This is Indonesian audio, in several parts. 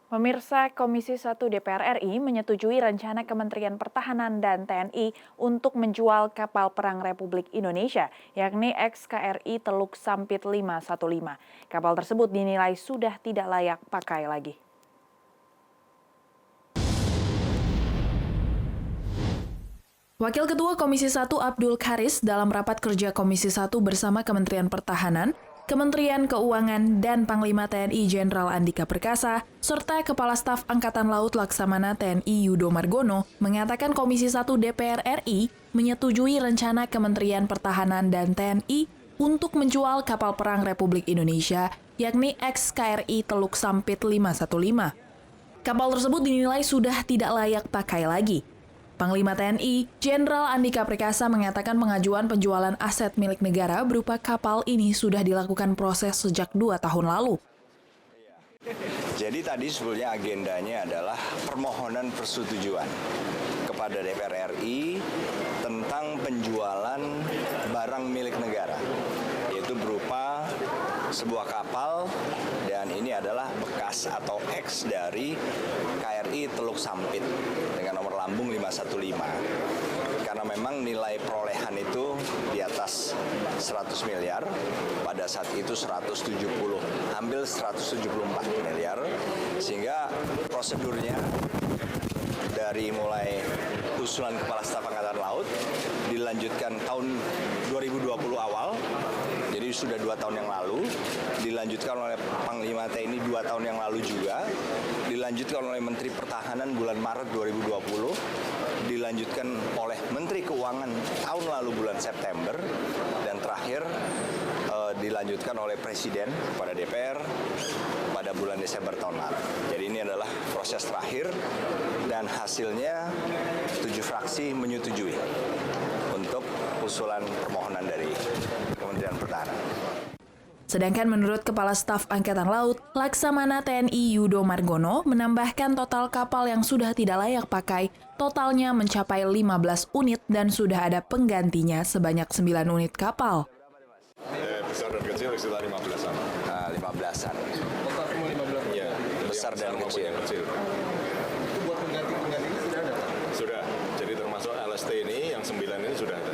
Pemirsa, Komisi 1 DPR RI menyetujui rencana Kementerian Pertahanan dan TNI untuk menjual kapal perang Republik Indonesia, yakni XKRI Teluk Sampit 515. Kapal tersebut dinilai sudah tidak layak pakai lagi. Wakil Ketua Komisi 1 Abdul Karis dalam rapat kerja Komisi 1 bersama Kementerian Pertahanan, Kementerian Keuangan, dan Panglima TNI Jenderal Andika Perkasa, serta Kepala Staf Angkatan Laut Laksamana TNI Yudo Margono, mengatakan Komisi 1 DPR RI menyetujui rencana Kementerian Pertahanan dan TNI untuk menjual kapal perang Republik Indonesia, yakni XKRI Teluk Sampit 515. Kapal tersebut dinilai sudah tidak layak pakai lagi. Panglima TNI, Jenderal Andika Perkasa mengatakan pengajuan penjualan aset milik negara berupa kapal ini sudah dilakukan proses sejak 2 tahun lalu. Jadi tadi sebetulnya agendanya adalah permohonan persetujuan kepada DPR RI tentang penjualan barang milik negara, yaitu berupa sebuah kapal, dan ini adalah bekas atau X dari KRI Teluk Sampit dengan nomor lambung 515. Karena memang nilai perolehan itu di atas 100 miliar, pada saat itu 174 miliar, sehingga prosedurnya dari mulai usulan Kepala Staf Angkatan Laut dilanjutkan tahun 2020 awal, jadi sudah 2 tahun yang lalu, dilanjutkan oleh Panglima TNI 2 tahun yang lalu juga, dilanjutkan oleh Menteri Pertahanan bulan Maret 2020, dilanjutkan oleh Menteri Keuangan tahun lalu bulan September, dan terakhir dilanjutkan oleh Presiden kepada DPR pada bulan Desember tahun lalu. Jadi ini adalah proses terakhir dan hasilnya 7 fraksi menyetujui untuk usulan permohonan dari Kementerian Pertahanan. Sedangkan menurut Kepala Staf Angkatan Laut, Laksamana TNI Yudo Margono menambahkan total kapal yang sudah tidak layak pakai, totalnya mencapai 15 unit dan sudah ada penggantinya sebanyak 9 unit kapal. Besar dan kecil sekitar 15-an. 15-an. Total semua 15? Iya. Besar dan kecil. Yang kecil. Itu buat pengganti ini sudah ada, Pak? Sudah. Jadi termasuk LST ini, yang 9 ini sudah ada.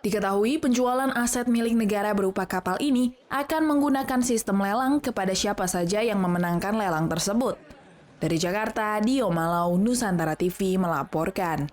Diketahui penjualan aset milik negara berupa kapal ini akan menggunakan sistem lelang kepada siapa saja yang memenangkan lelang tersebut. Dari Jakarta, Dio Malau, Nusantara TV melaporkan.